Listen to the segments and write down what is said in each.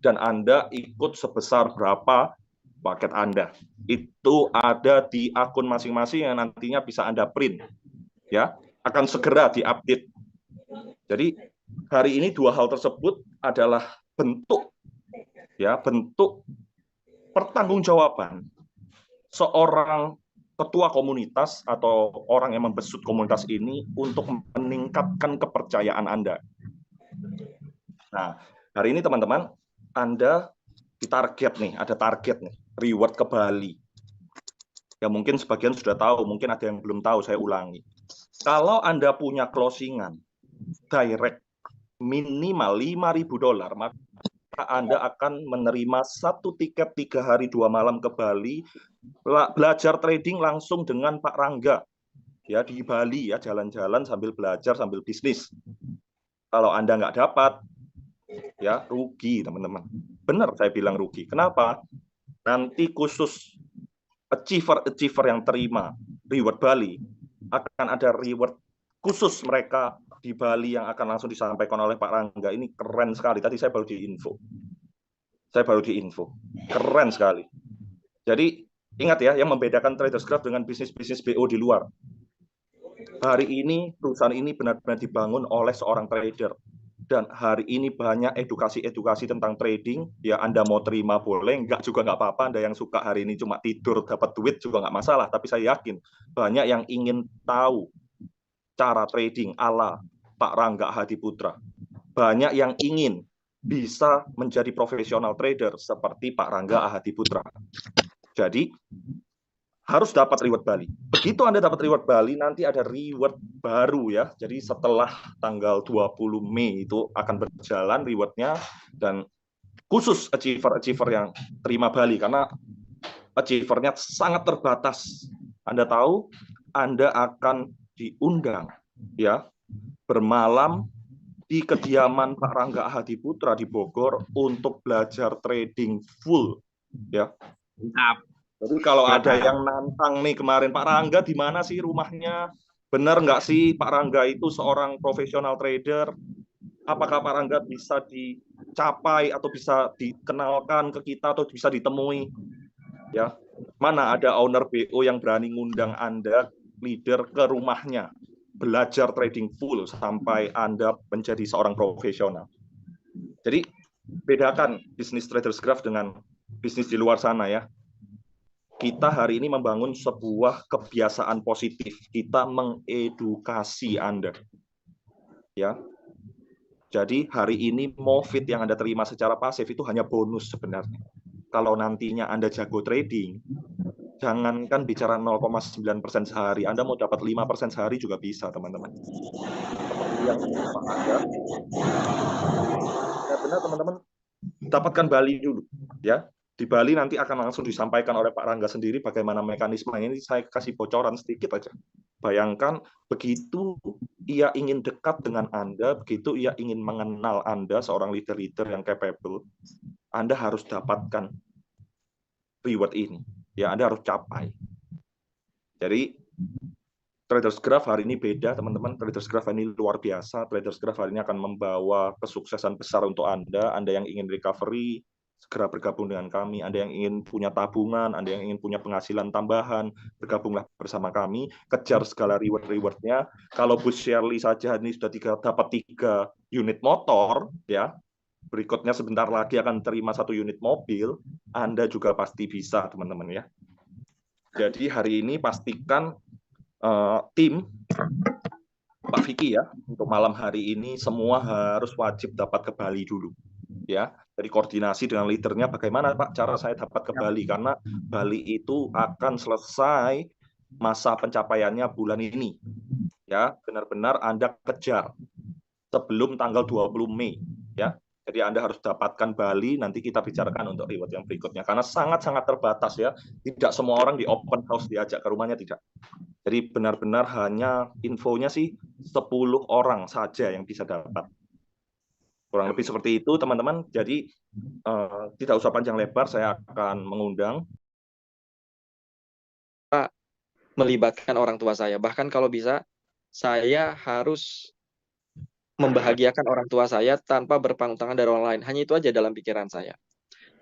dan Anda ikut sebesar berapa paket Anda. Itu ada di akun masing-masing yang nantinya bisa Anda print. Ya, akan segera diupdate. Jadi hari ini dua hal tersebut adalah bentuk pertanggungjawaban seorang ketua komunitas atau orang yang membesut komunitas ini untuk meningkatkan kepercayaan Anda. Nah, hari ini teman-teman, Anda ditarget nih, ada target nih, reward ke Bali. Ya mungkin sebagian sudah tahu, mungkin ada yang belum tahu, saya ulangi. Kalau Anda punya closingan direct minimal $5.000, maka Anda akan menerima 1 tiket 3 hari 2 malam ke Bali, belajar trading langsung dengan Pak Rangga. Ya, di Bali ya, jalan-jalan sambil belajar, sambil bisnis. Kalau Anda nggak dapat, ya rugi teman-teman. Benar saya bilang rugi. Kenapa? Nanti khusus achiever yang terima reward Bali, akan ada reward khusus mereka di Bali yang akan langsung disampaikan oleh Pak Rangga. Ini keren sekali. Tadi saya baru diinfo. Keren sekali. Jadi ingat ya, yang membedakan Traders Craft dengan bisnis-bisnis BO di luar. Hari ini perusahaan ini benar-benar dibangun oleh seorang trader. Dan hari ini banyak edukasi-edukasi tentang trading. Ya Anda mau terima boleh, enggak juga nggak apa-apa. Anda yang suka hari ini cuma tidur dapat duit juga nggak masalah. Tapi saya yakin banyak yang ingin tahu cara trading ala Pak Rangga Hadiputra. Banyak yang ingin bisa menjadi profesional trader seperti Pak Rangga Hadiputra. Jadi harus dapat reward Bali. Begitu Anda dapat reward Bali, nanti ada reward baru ya. Jadi setelah tanggal 20 Mei itu akan berjalan rewardnya, dan khusus achiever yang terima Bali, karena achievernya sangat terbatas. Anda tahu, Anda akan diundang ya bermalam di kediaman Pak Rangga Hadiputra di Bogor untuk belajar trading full ya. Jadi kalau ada yang nantang nih kemarin, Pak Rangga di mana sih rumahnya? Benar nggak sih Pak Rangga itu seorang profesional trader? Apakah Pak Rangga bisa dicapai atau bisa dikenalkan ke kita atau bisa ditemui? Ya, mana ada owner BO yang berani ngundang Anda, leader, ke rumahnya, belajar trading full sampai Anda menjadi seorang profesional. Jadi bedakan bisnis Traders Craft dengan bisnis di luar sana ya. Kita hari ini membangun sebuah kebiasaan positif. Kita mengedukasi Anda. Ya. Jadi hari ini MOFIT yang Anda terima secara pasif itu hanya bonus sebenarnya. Kalau nantinya Anda jago trading, jangankan bicara 0,9% sehari, Anda mau dapat 5% sehari juga bisa, teman-teman. Seperti yang Pak Anda, benar teman-teman, dapatkan Bali dulu. Ya. Di Bali nanti akan langsung disampaikan oleh Pak Rangga sendiri bagaimana mekanisme ini. Saya kasih bocoran sedikit aja. Bayangkan begitu ia ingin dekat dengan Anda, begitu ia ingin mengenal Anda, seorang leader-leader yang capable, Anda harus dapatkan reward ini. Ya, Anda harus capai. Jadi Traders Craft hari ini beda, teman-teman. Traders Craft ini luar biasa. Traders Craft hari ini akan membawa kesuksesan besar untuk Anda. Anda yang ingin recovery, segera bergabung dengan kami. Anda yang ingin punya tabungan, Anda yang ingin punya penghasilan tambahan, bergabunglah bersama kami. Kejar segala reward-rewardnya. Kalau Bu Shirley saja ini sudah dapat 3 unit motor, ya. Berikutnya sebentar lagi akan terima 1 unit mobil. Anda juga pasti bisa, teman-teman ya. Jadi hari ini pastikan tim Pak Vicky ya, untuk malam hari ini semua harus wajib dapat ke Bali dulu. Ya, dari koordinasi dengan leadernya bagaimana Pak cara saya dapat ke Bali, karena Bali itu akan selesai masa pencapaiannya bulan ini. Ya, benar-benar Anda kejar sebelum tanggal 20 Mei ya. Jadi Anda harus dapatkan Bali, nanti kita bicarakan untuk reward yang berikutnya karena sangat-sangat terbatas ya. Tidak semua orang di open house diajak ke rumahnya, tidak. Jadi benar-benar hanya infonya sih 10 orang saja yang bisa dapat. Kurang lebih seperti itu, teman-teman. Jadi tidak usah panjang lebar, saya akan mengundang. Melibatkan orang tua saya. Bahkan kalau bisa, saya harus membahagiakan orang tua saya tanpa berpangku tangan dari orang lain. Hanya itu aja dalam pikiran saya.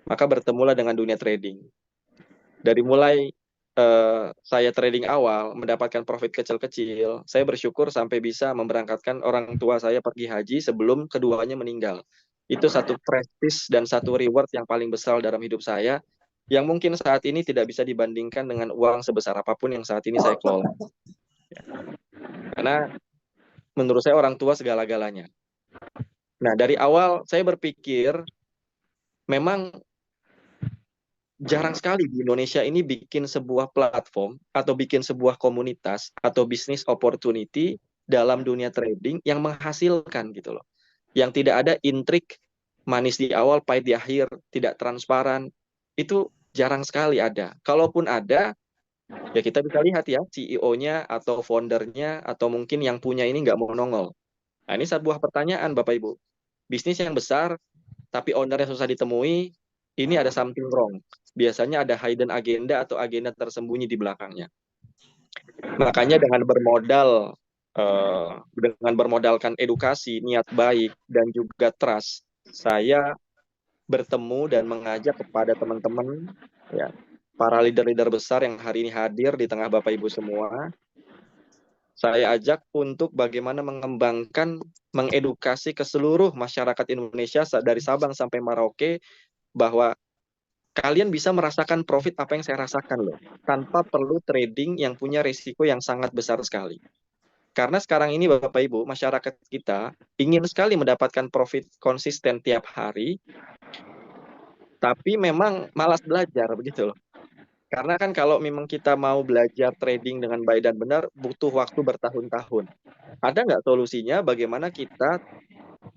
Maka bertemulah dengan dunia trading. Dari mulai saya trading awal, mendapatkan profit kecil-kecil, saya bersyukur sampai bisa memberangkatkan orang tua saya pergi haji sebelum keduanya meninggal. Itu satu prestis dan satu reward yang paling besar dalam hidup saya, yang mungkin saat ini tidak bisa dibandingkan dengan uang sebesar apapun yang saat ini saya kelola. Karena menurut saya orang tua segala-galanya. Nah, dari awal saya berpikir memang jarang sekali di Indonesia ini bikin sebuah platform atau bikin sebuah komunitas atau bisnis opportunity dalam dunia trading yang menghasilkan gitu loh. Yang tidak ada intrik manis di awal, pahit di akhir, tidak transparan. Itu jarang sekali ada. Kalaupun ada, ya kita bisa lihat ya CEO-nya atau foundernya atau mungkin yang punya ini nggak mau nongol. Nah, ini sebuah pertanyaan Bapak Ibu. Bisnis yang besar tapi ownernya susah ditemui, ini ada something wrong. Biasanya ada hidden agenda atau agenda tersembunyi di belakangnya. Makanya dengan bermodalkan edukasi, niat baik, dan juga trust, saya bertemu dan mengajak kepada teman-teman, ya, para leader-leader besar yang hari ini hadir di tengah Bapak Ibu semua, saya ajak untuk bagaimana mengembangkan, mengedukasi ke seluruh masyarakat Indonesia dari Sabang sampai Merauke bahwa kalian bisa merasakan profit apa yang saya rasakan loh, tanpa perlu trading yang punya risiko yang sangat besar sekali. Karena sekarang ini Bapak Ibu, masyarakat kita ingin sekali mendapatkan profit konsisten tiap hari, tapi memang malas belajar begitu loh. Karena kan kalau memang kita mau belajar trading dengan baik dan benar, butuh waktu bertahun-tahun. Ada nggak solusinya bagaimana kita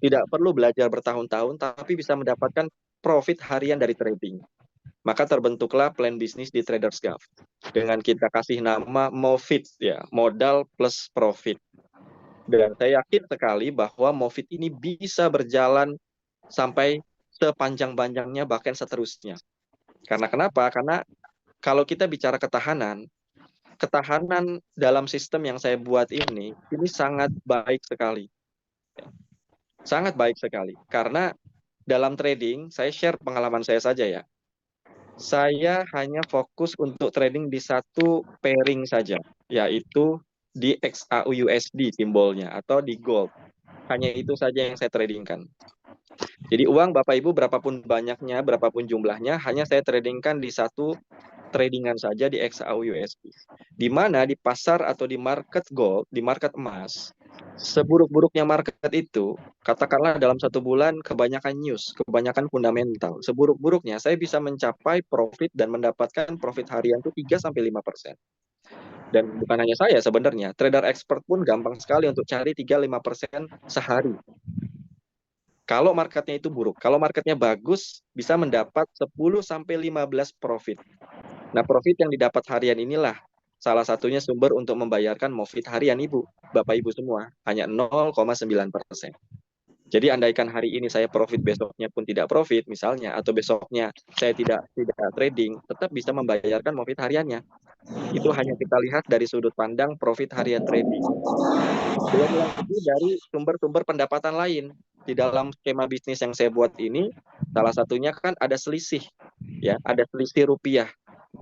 tidak perlu belajar bertahun-tahun, tapi bisa mendapatkan profit harian dari trading? Maka terbentuklah plan bisnis di Traders Gov. Dengan kita kasih nama MOFIT, ya, modal plus profit. Dan saya yakin sekali bahwa MOFIT ini bisa berjalan sampai sepanjang-panjangnya, bahkan seterusnya. Karena kenapa? Karena kalau kita bicara ketahanan dalam sistem yang saya buat ini sangat baik sekali. Sangat baik sekali. Karena dalam trading, saya share pengalaman saya saja ya. Saya hanya fokus untuk trading di satu pairing saja, yaitu di XAUUSD simbolnya atau di gold. Hanya itu saja yang saya tradingkan. Jadi uang Bapak Ibu berapapun banyaknya, berapapun jumlahnya, hanya saya tradingkan di satu tradingan saja di XAUUSD. Di mana di pasar atau di market gold, di market emas, seburuk-buruknya market itu, katakanlah dalam satu bulan kebanyakan news, kebanyakan fundamental. Seburuk-buruknya saya bisa mencapai profit dan mendapatkan profit harian itu 3-5%. Dan bukan hanya saya sebenarnya, trader expert pun gampang sekali untuk cari 3-5% sehari. Kalau marketnya itu buruk, kalau marketnya bagus, bisa mendapat 10-15 profit. Nah, profit yang didapat harian inilah salah satunya sumber untuk membayarkan MOFIT harian Ibu, Bapak Ibu semua, hanya 0,9%. Jadi andaikan hari ini saya profit, besoknya pun tidak profit misalnya, atau besoknya saya tidak trading, tetap bisa membayarkan MOFIT hariannya. Itu hanya kita lihat dari sudut pandang profit harian trading. Belum lagi dari sumber-sumber pendapatan lain. Di dalam skema bisnis yang saya buat ini, salah satunya kan ada selisih, ya, ada selisih rupiah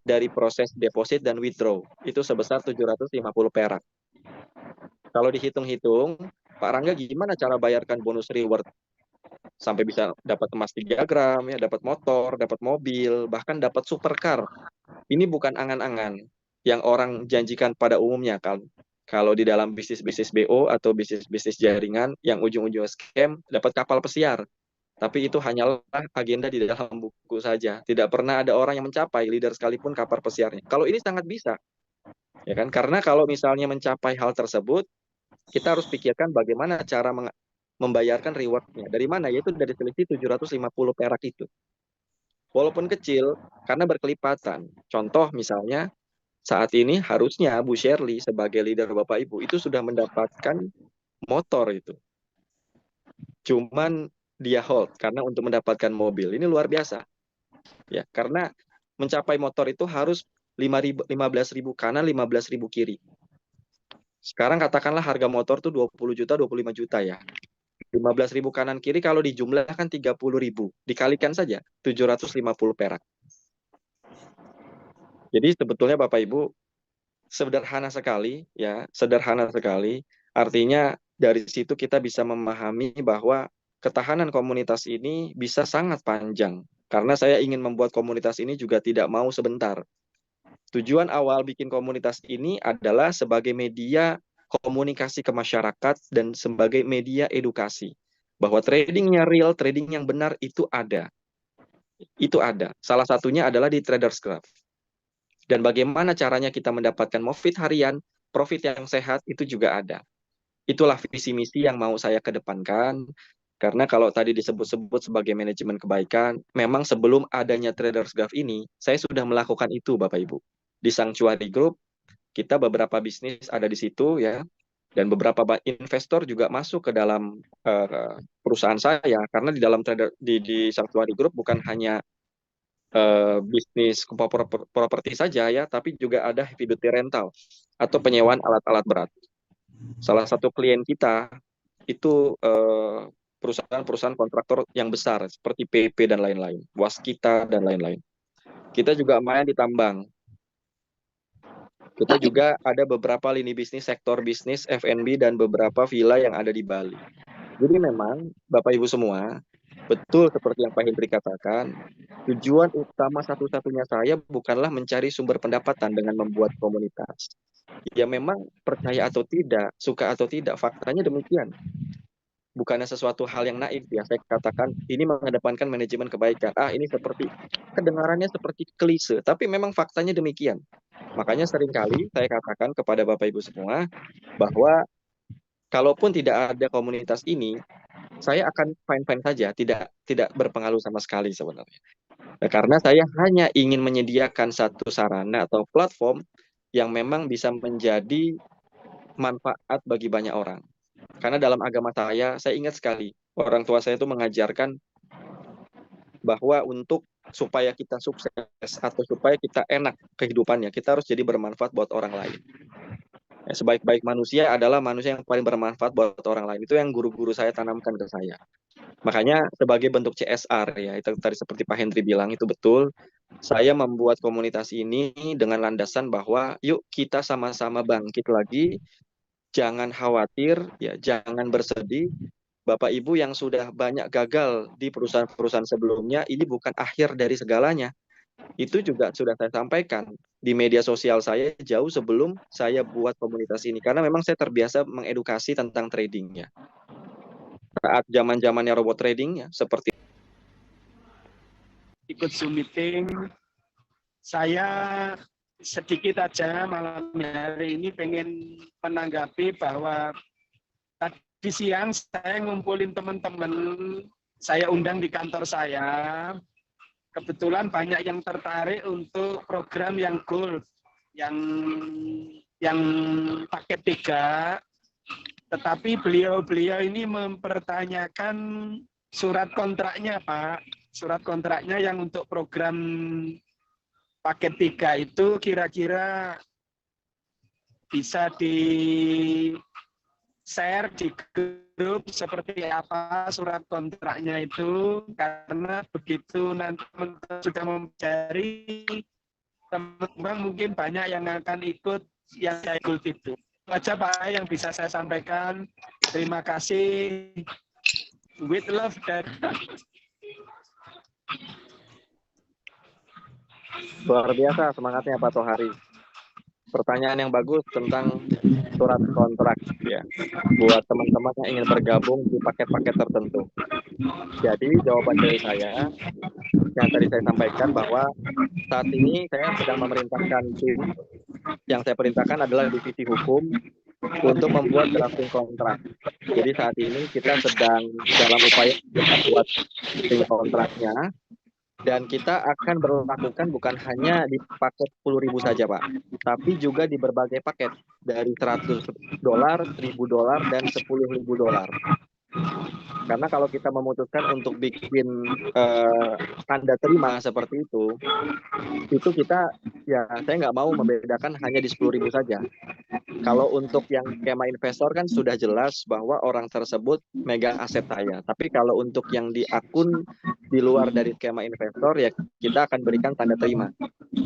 dari proses deposit dan withdraw. Itu sebesar 750 perak. Kalau dihitung-hitung, Pak Rangga gimana cara bayarkan bonus reward? Sampai bisa dapat emas 3 gram, ya, dapat motor, dapat mobil, bahkan dapat supercar. Ini bukan angan-angan yang orang janjikan pada umumnya kan. Kalau di dalam bisnis-bisnis BO atau bisnis-bisnis jaringan yang ujung-ujung scam, dapat kapal pesiar. Tapi itu hanyalah agenda di dalam buku saja. Tidak pernah ada orang yang mencapai, leader sekalipun kapal pesiarnya. Kalau ini sangat bisa. Ya kan? Karena kalau misalnya mencapai hal tersebut, kita harus pikirkan bagaimana cara membayarkan rewardnya. Dari mana? Yaitu dari selisih 750 perak itu. Walaupun kecil, karena berkelipatan. Contoh misalnya, saat ini harusnya Bu Shirley sebagai leader Bapak Ibu itu sudah mendapatkan motor itu. Cuman dia hold karena untuk mendapatkan mobil. Ini luar biasa. Ya, karena mencapai motor itu harus 15.000 kanan, 15.000 kiri. Sekarang katakanlah harga motor tuh 20 juta, 25 juta ya. 15.000 kanan kiri kalau dijumlahkan 30.000, dikalikan saja 750 perak. Jadi sebetulnya Bapak Ibu sederhana sekali ya, sederhana sekali. Artinya dari situ kita bisa memahami bahwa ketahanan komunitas ini bisa sangat panjang. Karena saya ingin membuat komunitas ini juga tidak mau sebentar. Tujuan awal bikin komunitas ini adalah sebagai media komunikasi ke masyarakat dan sebagai media edukasi. Bahwa tradingnya real, trading yang benar itu ada. Itu ada. Salah satunya adalah di Traders Craft. Dan bagaimana caranya kita mendapatkan profit yang sehat itu juga ada. Itulah visi misi yang mau saya kedepankan. Karena kalau tadi disebut-sebut sebagai manajemen kebaikan, memang sebelum adanya Traders Craft ini, saya sudah melakukan itu Bapak Ibu. Di Sanctuary Group, kita beberapa bisnis ada di situ ya, dan beberapa investor juga masuk ke dalam perusahaan saya, karena di dalam di Sanctuary Group bukan hanya bisnis properti saja ya, tapi juga ada heavy duty rental atau penyewaan alat-alat berat. Salah satu klien kita itu perusahaan-perusahaan kontraktor yang besar seperti PP dan lain-lain, Waskita dan lain-lain. Kita juga main di tambang. Kita juga ada beberapa lini bisnis, sektor bisnis, F&B, dan beberapa villa yang ada di Bali. Jadi memang, Bapak Ibu semua, betul seperti yang Pak Hendri katakan, tujuan utama satu-satunya saya bukanlah mencari sumber pendapatan dengan membuat komunitas. Ya memang percaya atau tidak, suka atau tidak, faktanya demikian. Bukannya sesuatu hal yang naif ya, saya katakan ini mengedepankan manajemen kebaikan. Ini seperti, kedengarannya seperti klise, tapi memang faktanya demikian. Makanya seringkali saya katakan kepada Bapak Ibu semua bahwa kalaupun tidak ada komunitas ini, saya akan fine-fine saja, tidak berpengaruh sama sekali sebenarnya. Nah, karena saya hanya ingin menyediakan satu sarana atau platform yang memang bisa menjadi manfaat bagi banyak orang. Karena dalam agama saya ingat sekali, orang tua saya itu mengajarkan bahwa supaya kita sukses atau supaya kita enak kehidupannya, kita harus jadi bermanfaat buat orang lain. Sebaik-baik manusia adalah manusia yang paling bermanfaat buat orang lain. Itu yang guru-guru saya tanamkan ke saya. Makanya sebagai bentuk CSR ya, itu tadi seperti Pak Hendri bilang itu betul. Saya membuat komunitas ini dengan landasan bahwa yuk kita sama-sama bangkit lagi. Jangan khawatir, ya, jangan bersedih. Bapak Ibu yang sudah banyak gagal di perusahaan-perusahaan sebelumnya, ini bukan akhir dari segalanya. Itu juga sudah saya sampaikan di media sosial saya jauh sebelum saya buat komunitas ini. Karena memang saya terbiasa mengedukasi tentang tradingnya. Saat zaman-zamannya robot trading, ya, seperti ikut Zoom meeting, saya sedikit aja malam hari ini pengen menanggapi bahwa tadi siang saya ngumpulin teman-teman, saya undang di kantor saya. Kebetulan banyak yang tertarik untuk program yang gold, yang paket 3. Tetapi beliau-beliau ini mempertanyakan surat kontraknya, Pak. Surat kontraknya yang untuk program paket 3 itu kira-kira bisa di-share di grup seperti apa surat kontraknya itu, karena begitu nanti teman-teman sudah mencari, teman-teman mungkin banyak yang akan ikut yang saya ikut itu. Aja Pak yang bisa saya sampaikan. Terima kasih. With love dan luar biasa semangatnya Pak Tohari. Pertanyaan yang bagus tentang surat kontrak ya, buat teman-teman yang ingin bergabung di paket-paket tertentu. Jadi jawaban dari saya yang tadi saya sampaikan bahwa saat ini saya sedang memerintahkan tim, yang saya perintahkan adalah divisi hukum untuk membuat drafting kontrak. Jadi saat ini kita sedang dalam upaya membuat kontraknya, dan kita akan berlakukan bukan hanya di paket 10.000 saja Pak, tapi juga di berbagai paket dari $100, $1.000, dan $10.000. Karena kalau kita memutuskan untuk bikin tanda terima seperti itu kita ya saya nggak mau membedakan hanya di 10.000 saja. Kalau untuk yang skema investor kan sudah jelas bahwa orang tersebut megang aset saya. Tapi kalau untuk yang di akun di luar dari skema investor ya kita akan berikan tanda terima,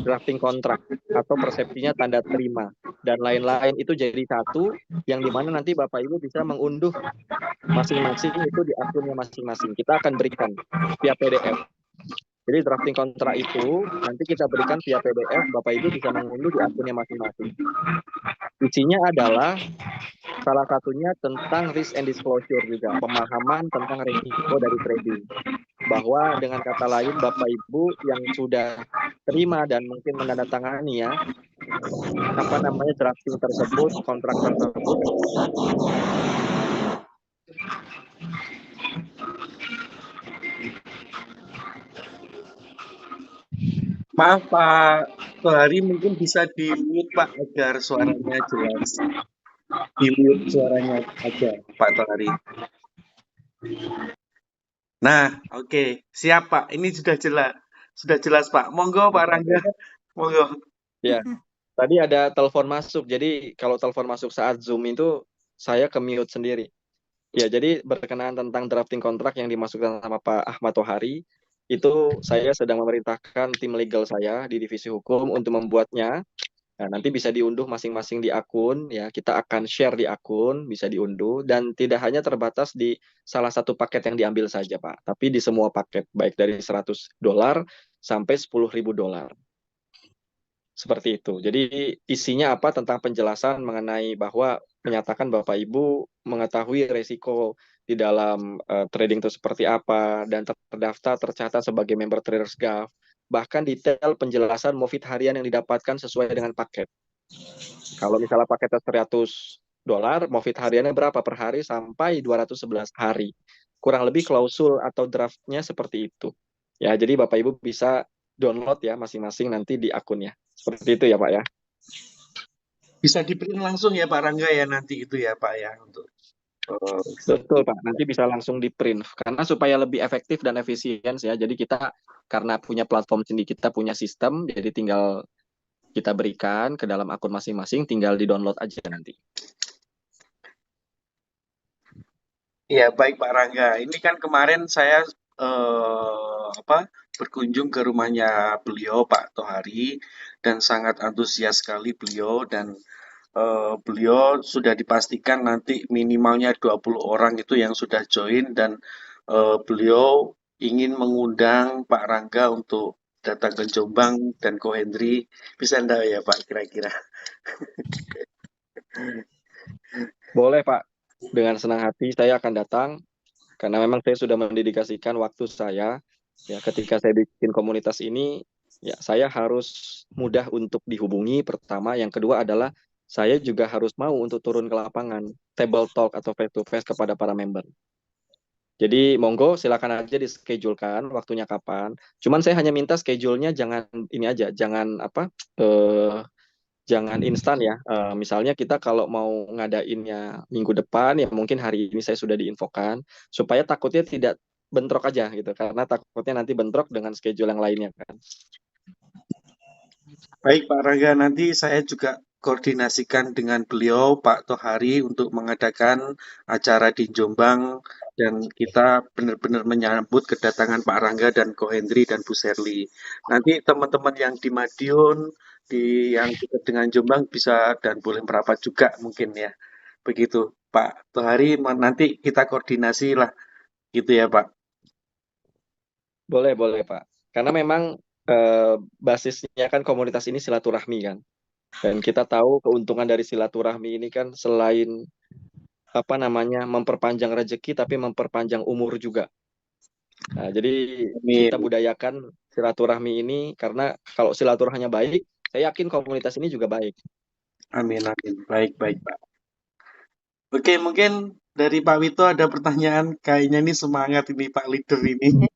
drafting kontrak atau persepsinya tanda terima dan lain-lain itu jadi satu yang dimana nanti Bapak Ibu bisa mengunduh masing-masing itu di akunnya masing-masing. Kita akan berikan via PDF. Jadi drafting kontrak itu nanti kita berikan via PDF, Bapak Ibu bisa mengunduh di akunnya masing-masing. Isinya adalah salah satunya tentang risk and disclosure juga, pemahaman tentang risiko dari trading. Bahwa dengan kata lain Bapak Ibu yang sudah terima dan mungkin menandatangani ya, drafting tersebut, kontrak tersebut. Maaf Pak Tohari, mungkin bisa di-mute Pak agar suaranya jelas. Di-mute suaranya aja Pak Tohari. Nah, oke. Siap Pak. Ini sudah jelas Pak. Monggo Pak Rangga. Monggo. Ya, tadi ada telepon masuk. Jadi kalau telepon masuk saat Zoom itu saya ke mute sendiri. Ya, jadi berkenaan tentang drafting kontrak yang dimasukkan sama Pak Ahmad Tohari, itu saya sedang memerintahkan tim legal saya di divisi hukum untuk membuatnya. Nah, nanti bisa diunduh masing-masing di akun, ya kita akan share di akun, bisa diunduh, dan tidak hanya terbatas di salah satu paket yang diambil saja, Pak, tapi di semua paket, baik dari $100 sampai $10.000. Seperti itu. Jadi isinya apa tentang penjelasan mengenai bahwa menyatakan Bapak Ibu mengetahui resiko di dalam trading itu seperti apa dan terdaftar tercatat sebagai member Traders Gulf. Bahkan detail penjelasan profit harian yang didapatkan sesuai dengan paket. Kalau misalnya paketnya $100, profit hariannya berapa per hari sampai 211 hari. Kurang lebih klausul atau draftnya seperti itu. Ya, jadi Bapak Ibu bisa download ya masing-masing nanti di akunnya. Seperti itu ya Pak ya. Bisa di-print langsung ya Pak Rangga ya nanti itu ya Pak ya untuk betul Pak, nanti bisa langsung di print karena supaya lebih efektif dan efisien ya. Jadi kita karena punya platform sendiri, kita punya sistem, jadi tinggal kita berikan ke dalam akun masing-masing, tinggal di-download aja nanti. Ya baik Pak Rangga. Ini kan kemarin saya berkunjung ke rumahnya beliau Pak Tohari dan sangat antusias sekali beliau dan beliau sudah dipastikan nanti minimalnya 20 orang itu yang sudah join dan beliau ingin mengundang Pak Rangga untuk datang ke Jombang dan Ko Hendri. Bisa enggak ya Pak kira-kira? Boleh Pak, dengan senang hati saya akan datang karena memang saya sudah mendedikasikan waktu saya ya ketika saya bikin komunitas ini ya saya harus mudah untuk dihubungi pertama, yang kedua adalah saya juga harus mau untuk turun ke lapangan, table talk atau face to face kepada para member. Jadi monggo silakan aja di-schedulekan waktunya kapan. Cuman saya hanya minta schedule-nya jangan ini aja, jangan jangan instan ya. Misalnya kita kalau mau ngadainnya minggu depan ya mungkin hari ini saya sudah diinfokan supaya takutnya tidak bentrok aja gitu, karena takutnya nanti bentrok dengan schedule yang lainnya kan. Baik Pak Rangga, nanti saya juga koordinasikan dengan beliau Pak Tohari untuk mengadakan acara di Jombang dan kita benar-benar menyambut kedatangan Pak Rangga dan Ko Hendri dan Bu Serli. Nanti teman-teman yang di Madiun, yang dekat dengan Jombang bisa dan boleh merapat juga mungkin ya. Begitu Pak Tohari, nanti kita koordinasi lah gitu ya Pak. Boleh Pak. Karena memang basisnya kan komunitas ini silaturahmi kan. Dan kita tahu keuntungan dari silaturahmi ini kan selain memperpanjang rezeki tapi memperpanjang umur juga. Nah, jadi Amin. kita budayakan silaturahmi ini karena kalau silaturahminya baik, saya yakin komunitas ini juga baik. Amin. Baik Pak. Oke, mungkin dari Pak Wito ada pertanyaan. Kayaknya ini semangat ini Pak Leader ini.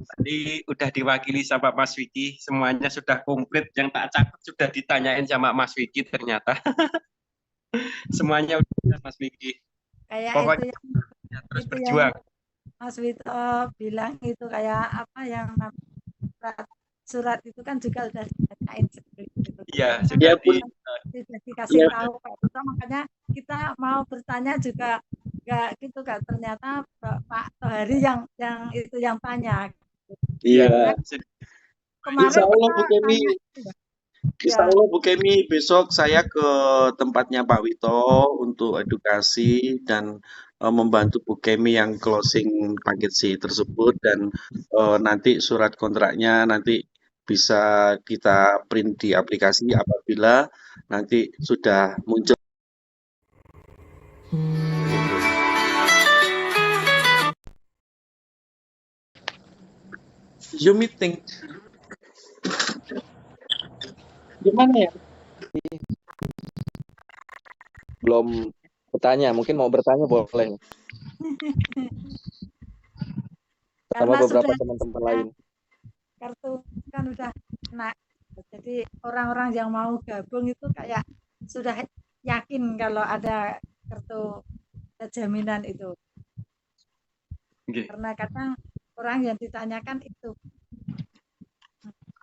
Tadi udah diwakili sama Mas Wiki, semuanya sudah komplit. Yang tak catat sudah ditanyain sama Mas Wiki ternyata. Semuanya udah Mas Wiki. Kayak Pokoknya terus itu yang berjuang. Mas Wito bilang itu kayak apa yang surat itu kan juga udah dibacain sebelum itu. Iya, Karena sudah di sudah dikasih Ya, tahu Pak Wito, makanya kita mau bertanya juga nggak gitu kan, ternyata Pak Tohari yang itu yang tanya. iya. Karena kemarin Insya Allah kita Bu Kemi, tanya Insya ya. Allah Bu Kemi, besok saya ke tempatnya Pak Wito untuk edukasi dan membantu Bu Kemi yang closing paket C tersebut dan nanti surat kontraknya nanti bisa kita print di aplikasi apabila nanti sudah muncul. Zoom meeting. Gimana ya? Belum bertanya, mungkin mau bertanya boleh sama Karena beberapa sudah teman-teman lain. kartu kan udah kena, jadi orang-orang yang mau gabung itu kayak sudah yakin kalau ada kartu jaminan itu. Oke. Karena kadang orang yang ditanyakan itu.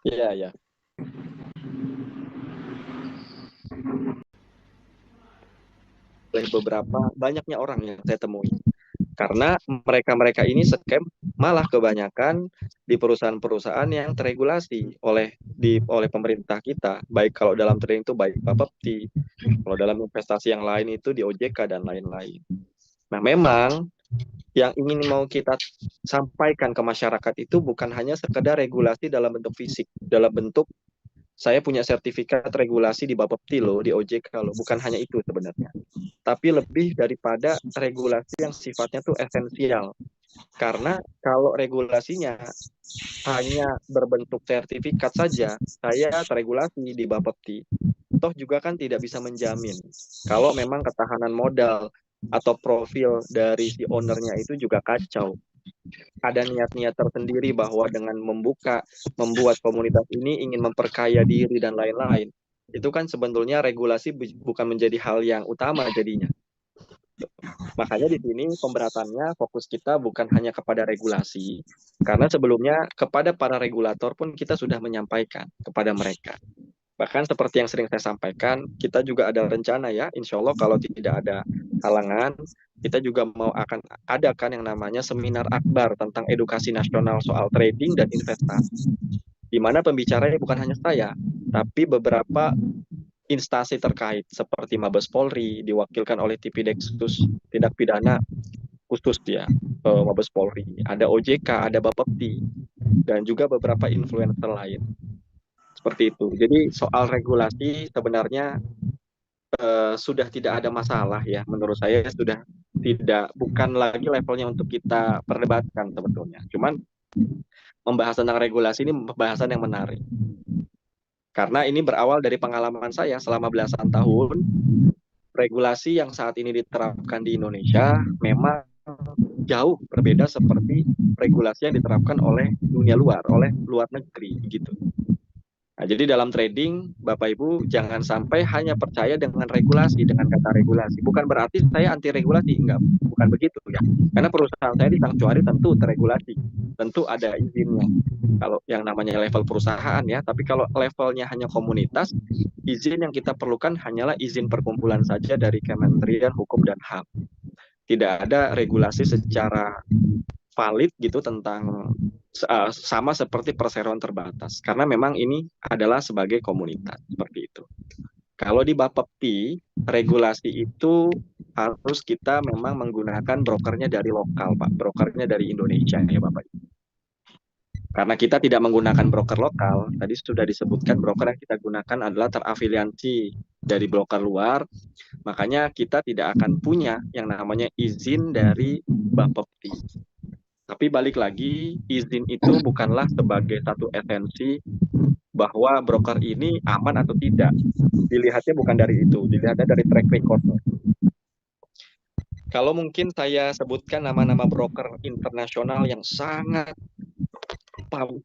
Iya, ya. Oleh beberapa banyaknya orang yang saya temui. Karena mereka-mereka ini scam malah kebanyakan di perusahaan-perusahaan yang terregulasi oleh pemerintah kita. Baik kalau dalam trading itu baik Bapepti, kalau dalam investasi yang lain itu di OJK dan lain-lain. Nah, memang yang ingin mau kita sampaikan ke masyarakat itu bukan hanya sekedar regulasi dalam bentuk fisik, dalam bentuk saya punya sertifikat regulasi di Bapepti loh, di OJK loh, bukan hanya itu sebenarnya. Tapi lebih daripada regulasi yang sifatnya tuh esensial. Karena kalau regulasinya hanya berbentuk sertifikat saja, saya teregulasi di Bapepti, toh juga kan tidak bisa menjamin kalau memang ketahanan modal atau profil dari si ownernya itu juga kacau. Ada niat-niat tersendiri bahwa dengan membuat komunitas ini ingin memperkaya diri dan lain-lain. Itu kan sebetulnya regulasi bukan menjadi hal yang utama jadinya. Makanya di sini pemberatannya fokus kita bukan hanya kepada regulasi, karena sebelumnya kepada para regulator pun kita sudah menyampaikan kepada mereka. Bahkan seperti yang sering saya sampaikan, kita juga ada rencana ya, insya Allah kalau tidak ada halangan, kita juga mau akan adakan yang namanya seminar akbar tentang edukasi nasional soal trading dan investasi. Di mana pembicaranya bukan hanya saya, tapi beberapa instansi terkait seperti Mabes Polri diwakilkan oleh Tipideksus Tindak Pidana Khusus ya, Mabes Polri, ada OJK, ada Bapepti, dan juga beberapa influencer lain. Seperti itu. Jadi soal regulasi sebenarnya sudah tidak ada masalah ya, menurut saya sudah bukan lagi levelnya untuk kita perdebatkan sebetulnya. Cuman membahas tentang regulasi ini pembahasan yang menarik. Karena ini berawal dari pengalaman saya selama belasan tahun, regulasi yang saat ini diterapkan di Indonesia memang jauh berbeda seperti regulasi yang diterapkan oleh dunia luar, oleh luar negeri gitu. Nah, jadi dalam trading, Bapak Ibu jangan sampai hanya percaya dengan regulasi, dengan kata regulasi. Bukan berarti saya anti regulasi, enggak, bukan begitu ya. Karena perusahaan saya di Sanctuary tentu terregulasi, tentu ada izinnya. Kalau yang namanya level perusahaan ya, tapi kalau levelnya hanya komunitas, izin yang kita perlukan hanyalah izin perkumpulan saja dari Kementerian Hukum dan HAM. Tidak ada regulasi secara valid gitu tentang sama seperti perseroan terbatas, karena memang ini adalah sebagai komunitas seperti itu. Kalau di Bapepti, regulasi itu harus kita memang menggunakan brokernya dari lokal, Pak. Brokernya dari Indonesia ya, Bapak. Karena kita tidak menggunakan broker lokal, tadi sudah disebutkan broker yang kita gunakan adalah terafiliasi dari broker luar, makanya kita tidak akan punya yang namanya izin dari Bapepti. Tapi balik lagi, izin itu bukanlah sebagai satu esensi bahwa broker ini aman atau tidak. Dilihatnya bukan dari itu, dilihatnya dari track record. Kalau mungkin saya sebutkan nama-nama broker internasional yang sangat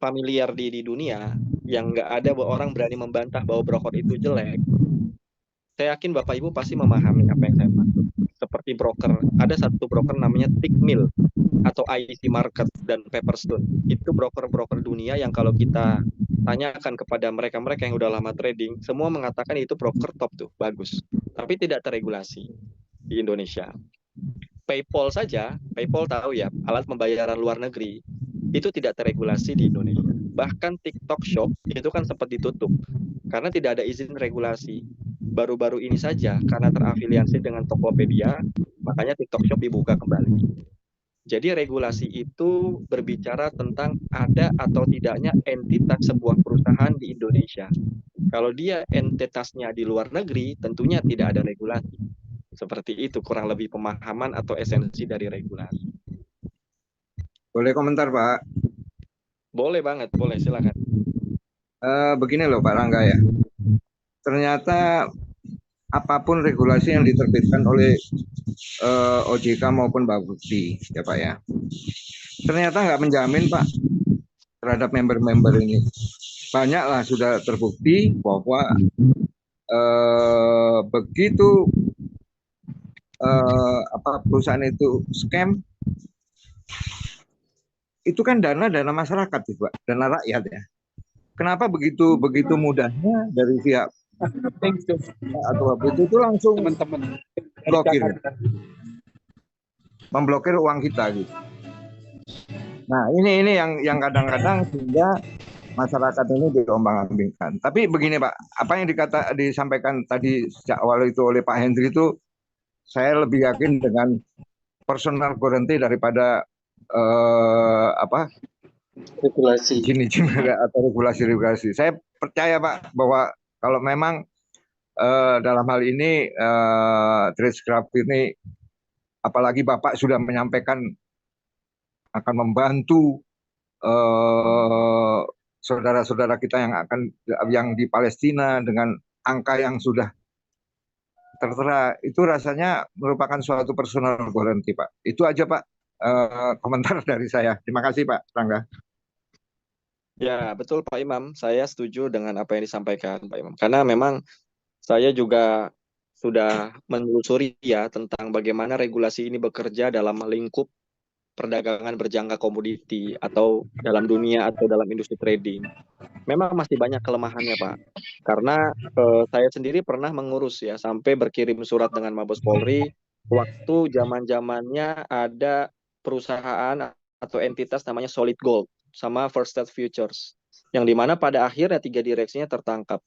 familiar di dunia, yang nggak ada orang berani membantah bahwa broker itu jelek, saya yakin Bapak Ibu pasti memahami apa yang saya maksud. Seperti Bapepti broker. Ada satu broker namanya Tickmill atau IC Market dan Pepperstone. Itu broker-broker dunia yang kalau kita tanyakan kepada mereka-mereka yang udah lama trading, semua mengatakan itu broker top tuh, bagus. Tapi tidak terregulasi di Indonesia. PayPal saja, PayPal tahu ya, alat pembayaran luar negeri, itu tidak terregulasi di Indonesia. Bahkan TikTok Shop itu kan sempat ditutup karena tidak ada izin regulasi. Baru-baru ini saja karena terafiliasi dengan Tokopedia, makanya TikTok Shop dibuka kembali. Jadi regulasi itu berbicara tentang ada atau tidaknya entitas sebuah perusahaan di Indonesia. Kalau dia entitasnya di luar negeri, tentunya tidak ada regulasi. Seperti itu kurang lebih pemahaman atau esensi dari regulasi. Boleh komentar, Pak? Boleh banget, boleh, silakan. Begini loh Pak Rangga ya. Ternyata apapun regulasi yang diterbitkan oleh OJK maupun Bapepti, ya Pak ya. Ternyata nggak menjamin Pak terhadap member-member ini. Banyaklah sudah terbukti bahwa begitu perusahaan itu scam, itu kan dana masyarakat itu Pak, dana rakyat ya. Kenapa begitu mudahnya dari pihak atau Bapepti itu langsung memblokir uang kita gitu. Nah ini yang kadang-kadang sehingga masyarakat ini diombang-ambingkan. Tapi begini Pak, apa yang disampaikan tadi sejak awal itu oleh Pak Hendri itu, saya lebih yakin dengan personal guarantee daripada regulasi izin atau regulasi. Saya percaya Pak bahwa kalau memang dalam hal ini Tradecraft ini, apalagi Bapak sudah menyampaikan akan membantu saudara-saudara kita yang di Palestina dengan angka yang sudah tertera, itu rasanya merupakan suatu personal guarantee Pak. Itu aja Pak komentar dari saya. Terima kasih Pak Rangga. Ya, betul Pak Imam. Saya setuju dengan apa yang disampaikan Pak Imam. Karena memang saya juga sudah menelusuri ya tentang bagaimana regulasi ini bekerja dalam lingkup perdagangan berjangka komoditi atau dalam dunia atau dalam industri trading. Memang masih banyak kelemahannya Pak. Karena saya sendiri pernah mengurus ya sampai berkirim surat dengan Mabes Polri waktu zaman-zamannya ada perusahaan atau entitas namanya Solid Gold sama First State Futures, yang dimana pada akhirnya 3 direksinya tertangkap.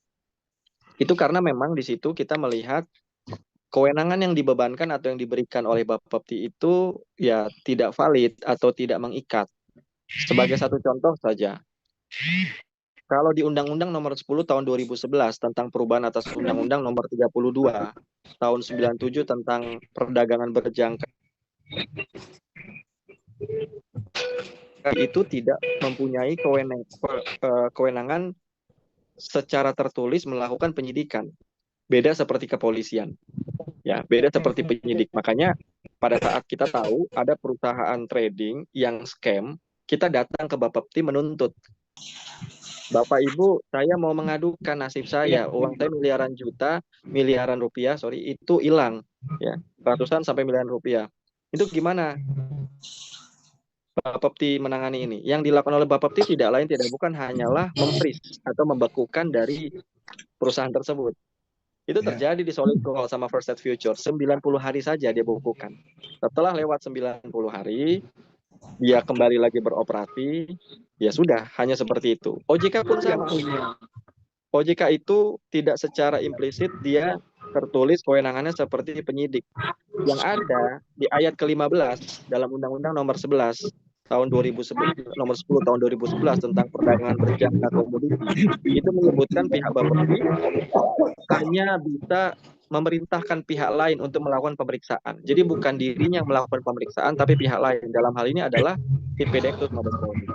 Itu karena memang di situ kita melihat kewenangan yang dibebankan atau yang diberikan oleh Bapepti itu ya tidak valid atau tidak mengikat. Sebagai satu contoh saja, kalau di Undang-Undang Nomor 10 Tahun 2011 tentang perubahan atas Undang-Undang Nomor 32 Tahun 97 tentang perdagangan berjangka, itu tidak mempunyai kewenangan secara tertulis melakukan penyidikan. Beda seperti kepolisian. Ya, beda seperti penyidik. Makanya pada saat kita tahu ada perusahaan trading yang scam, kita datang ke Bapepti menuntut. Bapak Ibu, saya mau mengadukan nasib saya, uang saya miliaran rupiah, itu hilang, ya, ratusan sampai miliaran rupiah. Itu gimana Bapepti menangani ini? Yang dilakukan oleh Bapepti tidak lain tidak bukan hanyalah memfreeze atau membekukan dari perusahaan tersebut. Itu terjadi di Solid Gold sama First State Futures. 90 hari saja dia bukukan. Setelah lewat 90 hari, dia kembali lagi beroperasi, ya sudah, hanya seperti itu. OJK pun sama. OJK itu tidak secara implisit dia tertulis kewenangannya seperti penyidik. Yang ada di ayat ke-15 dalam Undang-Undang Nomor 11 tahun 2011, Nomor 10 tahun 2011 tentang perdagangan berjangka komoditi, itu menyebutkan pihak Bapepti hanya bisa memerintahkan pihak lain untuk melakukan pemeriksaan. Jadi bukan dirinya yang melakukan pemeriksaan, tapi pihak lain. Dalam hal ini adalah Ditpedektus Mabes Polri.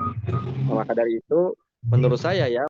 Maka dari itu, menurut saya ya,